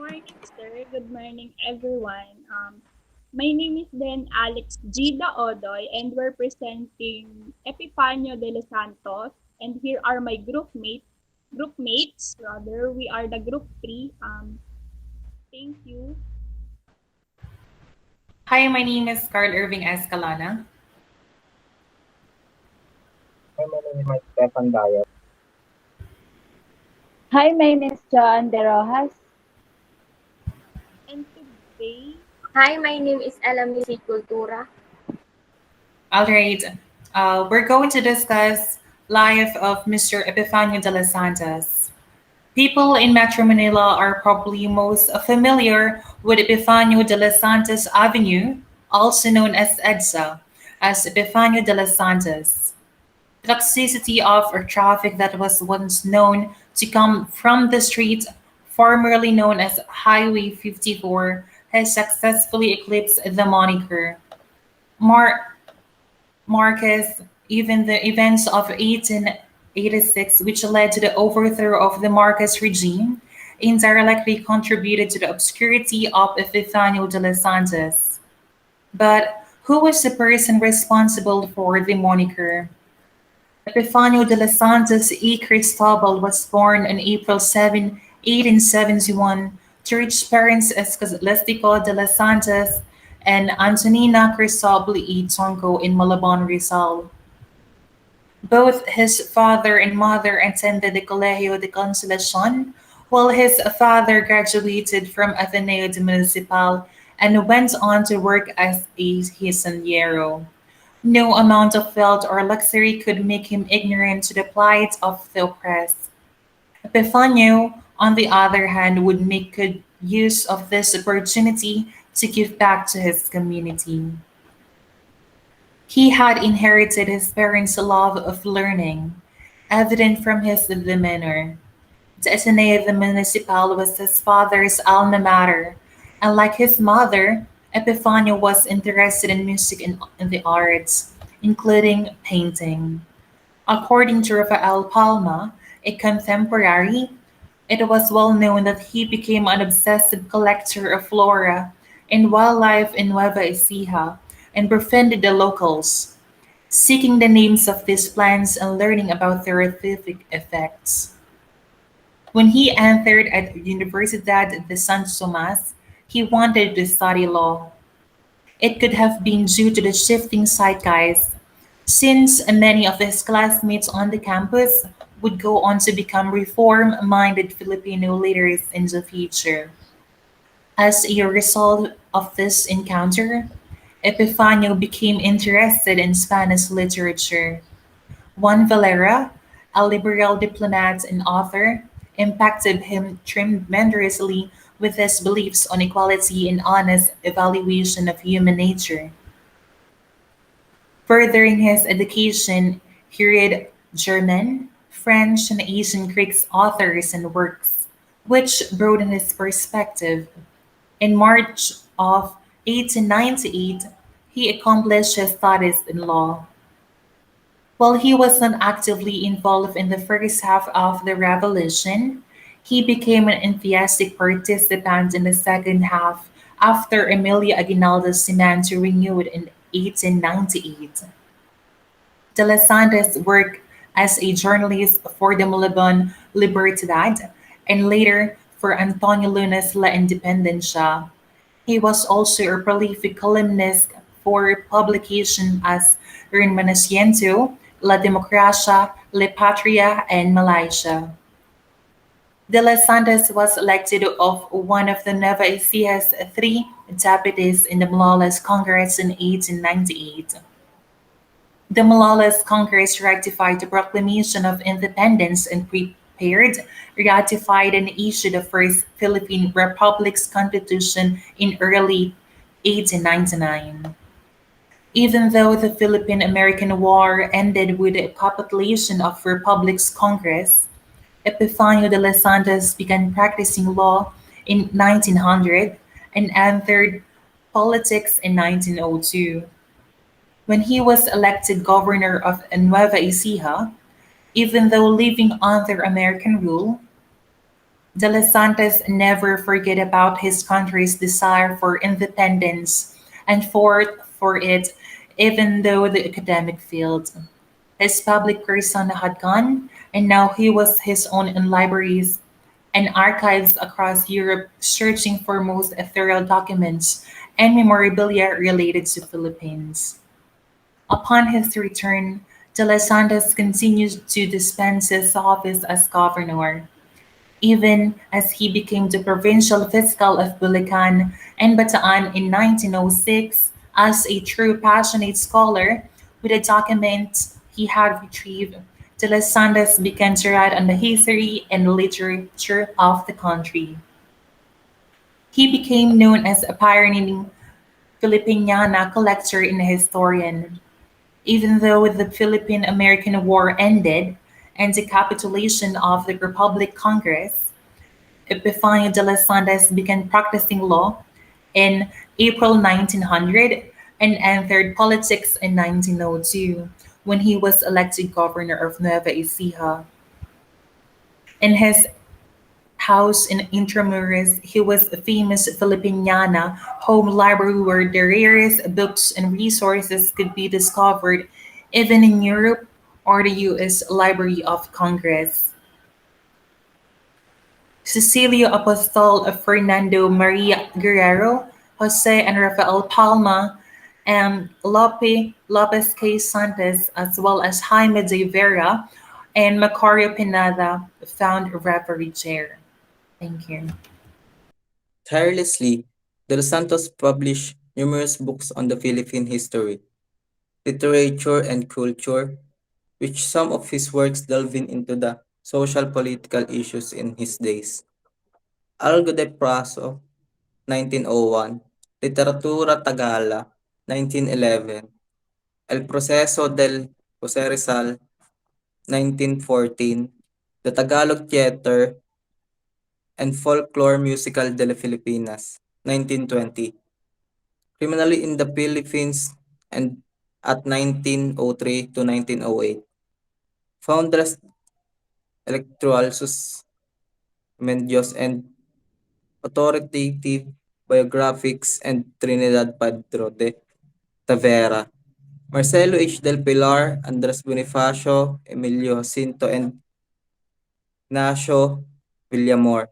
morning, sir. Good morning, everyone. My name is then Alex Gida Odoy, and we're presenting Epifanio de los Santos. And here are my groupmates. Rather, we are the group three. Thank you. Hi, my name is Carl Irving Escalana. Hi, my name is John De Rojas. And today, Hi, my name is Elamisi Cultura. All right, we're going to discuss life of Mr. Epifanio de los Santos. People in Metro Manila are probably most familiar with Epifanio de los Santos Avenue, also known as EDSA, as Epifanio de los Santos. The toxicity of traffic that was once known to come from the street, formerly known as Highway 54, has successfully eclipsed the moniker. Mar- Marcus, even the events of 1886, which led to the overthrow of the Marcos regime, indirectly contributed to the obscurity of Epifanio de los Santos. But who was the person responsible for the moniker? Epifanio de los Santos y Cristobal was born on April 7, 1871, to rich parents Escalestico de los Santos and Antonina Cristobal y Tonco in Malabon, Rizal. Both his father and mother attended the Colegio de Consolacion, while his father graduated from Ateneo de Municipal and went on to work as a haciendero. No amount of wealth or luxury could make him ignorant to the plight of the oppressed. Epifanio, on the other hand, would make good use of this opportunity to give back to his community. He had inherited his parents' love of learning, evident from his demeanor. The Ateneo de Municipal was his father's alma mater, and like his mother, Epifanio was interested in music and the arts, including painting. According to Rafael Palma, a contemporary, it was well known that he became an obsessive collector of flora and wildlife in Nueva Ecija and befriended the locals, seeking the names of these plants and learning about their therapeutic effects. When he entered at Universidad de San Tomas, he wanted to study law. It could have been due to the shifting zeitgeist, since many of his classmates on the campus would go on to become reform minded Filipino leaders in the future. As a result of this encounter, Epifanio became interested in Spanish literature. Juan Valera, a liberal diplomat and author, impacted him tremendously with his beliefs on equality and honest evaluation of human nature. Furthering his education, he read German, French, and ancient Greek authors and works, which broadened his perspective. In March of 1898, he accomplished his studies in law. While he was not actively involved in the first half of the revolution, he became an enthusiastic participant in the second half after Emilio Aguinaldo's demand to renew it in 1898. De Los Santos worked as a journalist for the Malabon Libertad and later for Antonio Luna's La Independencia. He was also a prolific columnist for publication as Renmaneciento, La Democracia, La Patria, and Malaysia. De Los Santos was elected of one of the Nueva Ecija's three deputies in the Malolos Congress in 1898. The Malolos Congress ratified the Proclamation of Independence and prepared, ratified, and issued the first Philippine Republic's Constitution in early 1899. Even though the Philippine-American War ended with the capitulation of Republic's Congress, Epifanio de los Santos began practicing law in 1900 and entered politics in 1902. When he was elected governor of Nueva Ecija, even though living under American rule, De Los Santos never forget about his country's desire for independence and fought for it even though the academic field. His public persona had gone, and now he was his own in libraries and archives across Europe searching for most ethereal documents and memorabilia related to Philippines. Upon his return, De Los Santos continued to dispense his office as governor, even as he became the provincial fiscal of Bulacan and Bataan in 1906 as a true passionate scholar with the documents he had retrieved. De Los Santos began to write on the history and literature of the country. He became known as a pioneering Filipiniana collector and historian. Even though the Philippine-American War ended and the capitulation of the Republic Congress, Epifanio de los Santos began practicing law in April 1900 and entered politics in 1902 when he was elected governor of Nueva Ecija. In his house in Intramuros, he was a famous Filipiniana home library where the rarest books and resources could be discovered even in Europe or the US Library of Congress. Cecilio Apostol, Fernando Maria Guerrero, Jose and Rafael Palma, and Lope Lopez K. Santos, as well as Jaime de Vera and Macario Pinada, found reverie chair. Thank you. Tirelessly, De Los Santos published numerous books on the Philippine history, literature, and culture, which some of his works delving into the social political issues in his days. Algo de Praso, 1901, Literatura Tagala, 1911, El Proceso del Jose Rizal, 1914, The Tagalog Theater and Folklore Musical de las Filipinas, 1920, Criminally in the Philippines and at 1903 to 1908, Foundress Electoral Sus Medios and Authoritative Biographics and Trinidad Padro de Tavera, Marcelo H. del Pilar, Andres Bonifacio, Emilio Jacinto, and Ignacio Villamor.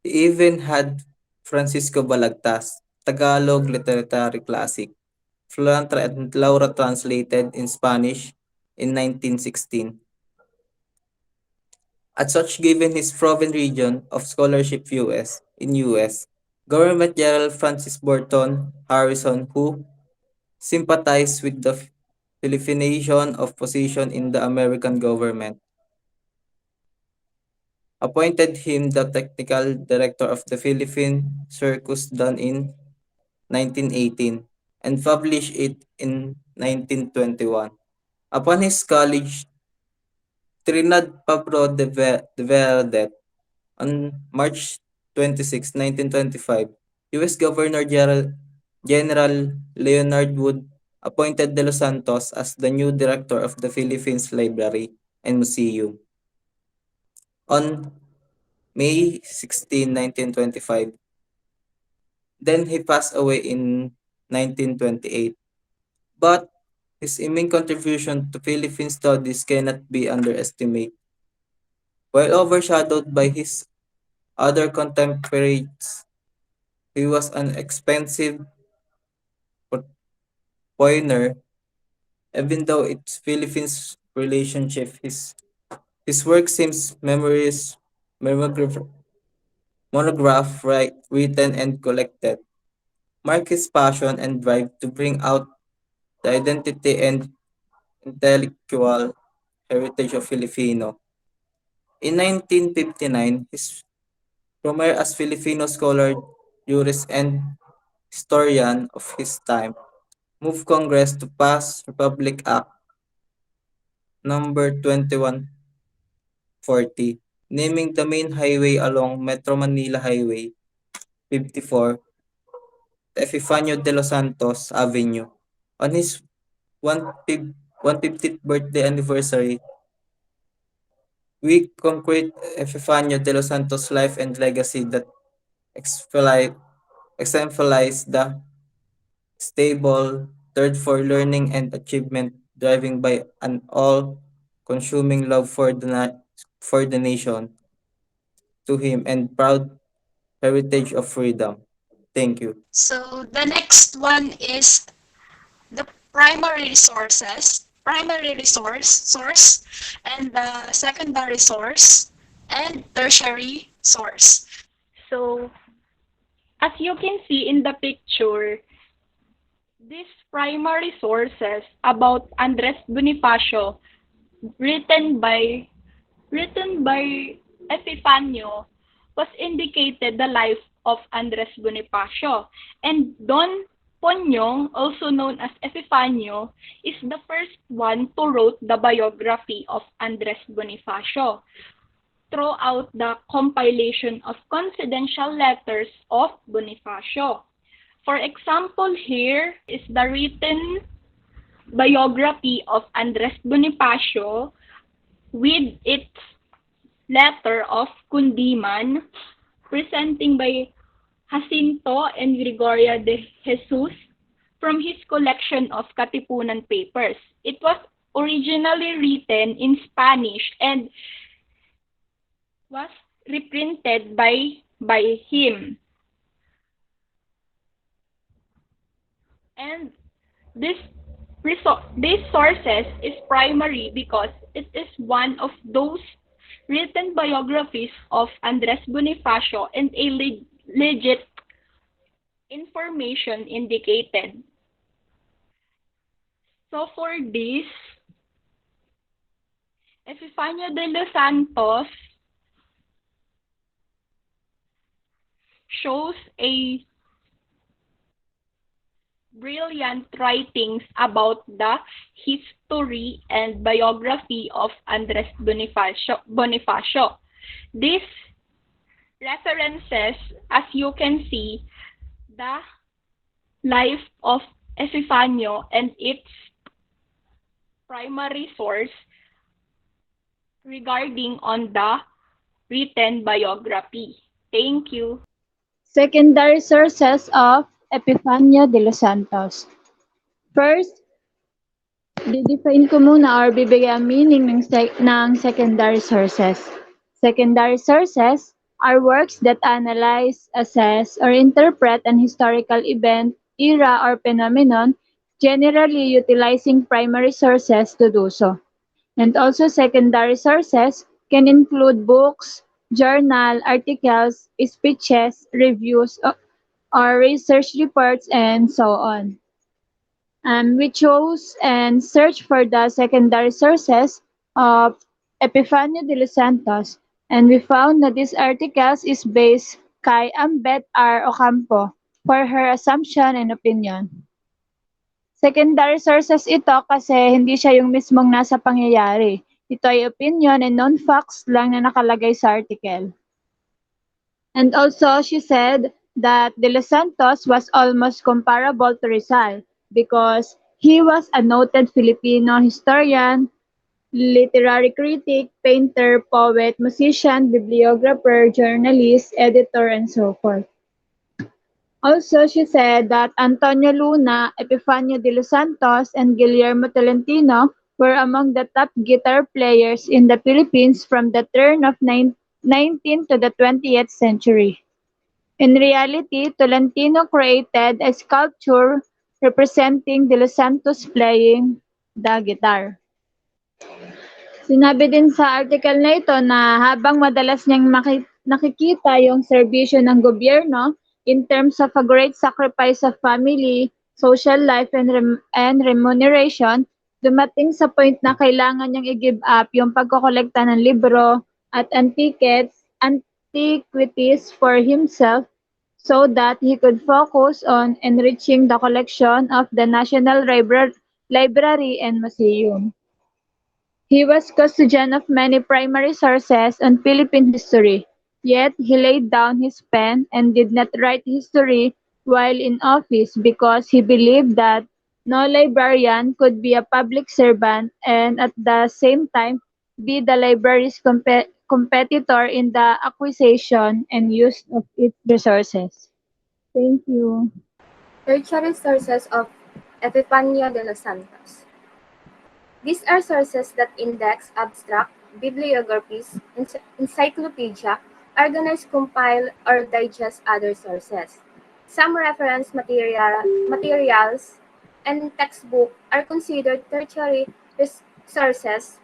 He even had Francisco Balagtas, Tagalog Literary Classic, Fluentra and Laura translated in Spanish in 1916. At such given his proven region of scholarship US, Government General Francis Burton Harrison, who sympathized with the Philippination of position in the American government, appointed him the technical director of the Philippine Circus done in 1918 and published it in 1921. Upon his college, Trinidad Pablo de Verdet on March 26, 1925, U.S. General Leonard Wood appointed De Los Santos as the new director of the Philippines Library and Museum. On May 16, 1925, then he passed away in 1928. But his immense contribution to Philippine studies cannot be underestimated. While overshadowed by his other contemporaries, he was an expensive pioneer, even though its Philippines relationship. His work seems memories, monograph, written and collected, mark his passion and drive to bring out the identity and intellectual heritage of Filipino. In 1959, his career as Filipino scholar, jurist, and historian of his time moved Congress to pass Republic Act number 2140, naming the main highway along Metro Manila Highway 54, Epifanio de los Santos Avenue. On his 150th birthday anniversary, We concrete Epifanio de los Santos' life and legacy that exempli- exemplifies the stable third for learning and achievement, driving by an all-consuming love for for the nation, to him, and proud heritage of freedom. Thank you. So the next one is the primary resources, primary source, and the secondary source, and tertiary source. So, as you can see in the picture, these primary sources about Andres Bonifacio written by written by Epifanio was indicated the life of Andres Bonifacio, and Don Ponyong, also known as Epifanio, is the first one to wrote the biography of Andres Bonifacio throughout the compilation of confidential letters of Bonifacio. For example, here is the written biography of Andres Bonifacio with its letter of Kundiman, presenting by Jacinto and Gregoria de Jesus from his collection of Katipunan papers. It was originally written in Spanish and was reprinted by him. And this this sources is primary because it is one of those written biographies of Andres Bonifacio and a legit information indicated. So for this, Epifanio de los Santos shows a brilliant writings about the history and biography of Andres Bonifacio. These references, as you can see, the life of Epifanio and its primary source regarding on the written biography. Thank you. Secondary sources of Epifanio de los Santos. First, di-define ko muna or bibigay ang meaning ng secondary sources. Secondary sources are works that analyze, assess, or interpret an historical event, era, or phenomenon, generally utilizing primary sources to do so. And also secondary sources can include books, journal, articles, speeches, reviews, or research reports, and so on. We chose and searched for the secondary sources of Epifanio de los Santos, and we found that this articles is based kay Ambet R. Ocampo for her assumption and opinion. Secondary sources ito kasi hindi siya yung mismong nasa pangyayari. Ito ay opinion and non-facts lang na nakalagay sa article. And also, she said that De Los Santos was almost comparable to Rizal because he was a noted Filipino historian, literary critic, painter, poet, musician, bibliographer, journalist, editor, and so forth. Also, she said that Antonio Luna, Epifanio de los Santos, and Guillermo Tolentino were among the top guitar players in the Philippines from the turn of 19th to the 20th century. In reality, Tolentino created a sculpture representing De Los Santos playing the guitar. Sinabi din sa article na ito na habang madalas niyang nakikita yung serbisyo ng gobyerno in terms of a great sacrifice of family, social life, and remuneration, dumating sa point na kailangan niyang i-give up yung pagkokolekta ng libro at antiquities for himself so that he could focus on enriching the collection of the National Library and Museum. He was custodian of many primary sources on Philippine history, yet he laid down his pen and did not write history while in office because he believed that no librarian could be a public servant and at the same time be the library's competitor in the acquisition and use of its resources. Thank you. Tertiary sources of Epifanio de los Santos. These are sources that index, abstract, bibliographies, encyclopedia, organize, compile, or digest other sources. Some reference materials and textbook are considered tertiary sources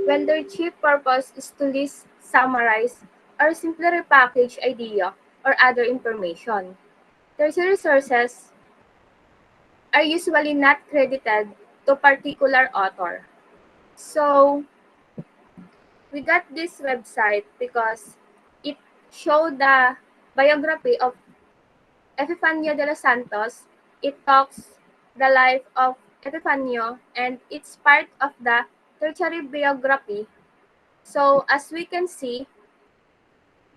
when their chief purpose is to list, summarize, or simply repackage idea or other information. Tertiary sources are usually not credited to particular author. So we got this website because it showed the biography of Epifanio de los Santos. It talks the life of Epifanio and it's part of the tertiary biography. So as we can see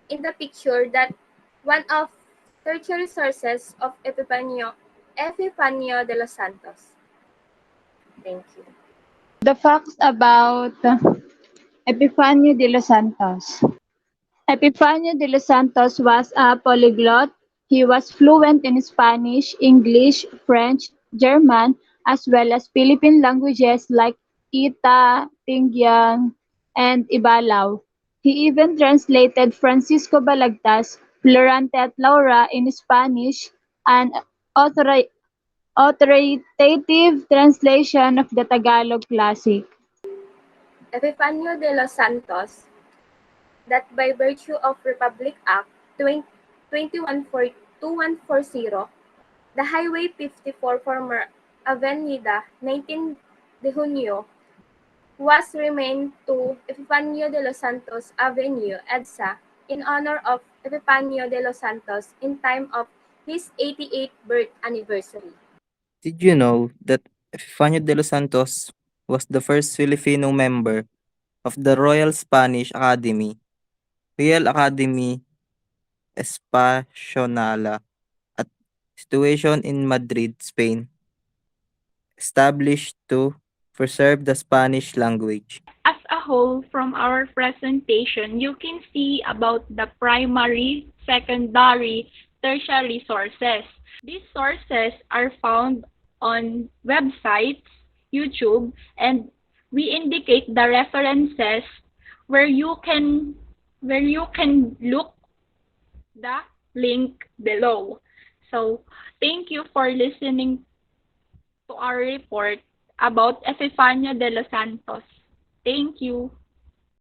in the picture that one of tertiary sources of Epifanio de los Santos. Thank you. The facts about Epifanio de los Santos. Epifanio de los Santos was a polyglot. He was fluent in Spanish, English, French, German, as well as Philippine languages like Ita, Tingyan, and Ibalao. He even translated Francisco Balagtas' Florante at Laura in Spanish, an authori- authoritative translation of the Tagalog classic. Epifanio de los Santos, that by virtue of Republic Act 2140, the Highway 54 former Avenida 19 de Junio was renamed to Epifanio de los Santos Avenue, EDSA, in honor of Epifanio de los Santos in time of his 88th birth anniversary. Did you know that Epifanio de los Santos was the first Filipino member of the Royal Spanish Academy, Real Academy Española, at situation in Madrid, Spain, established to preserve the Spanish language? As a whole, from our presentation, you can see about the primary, secondary, tertiary sources. These sources are found on websites, YouTube, and we indicate the references where you can look the link below. So, thank you for listening to our report about Epifanio de los Santos. Thank you.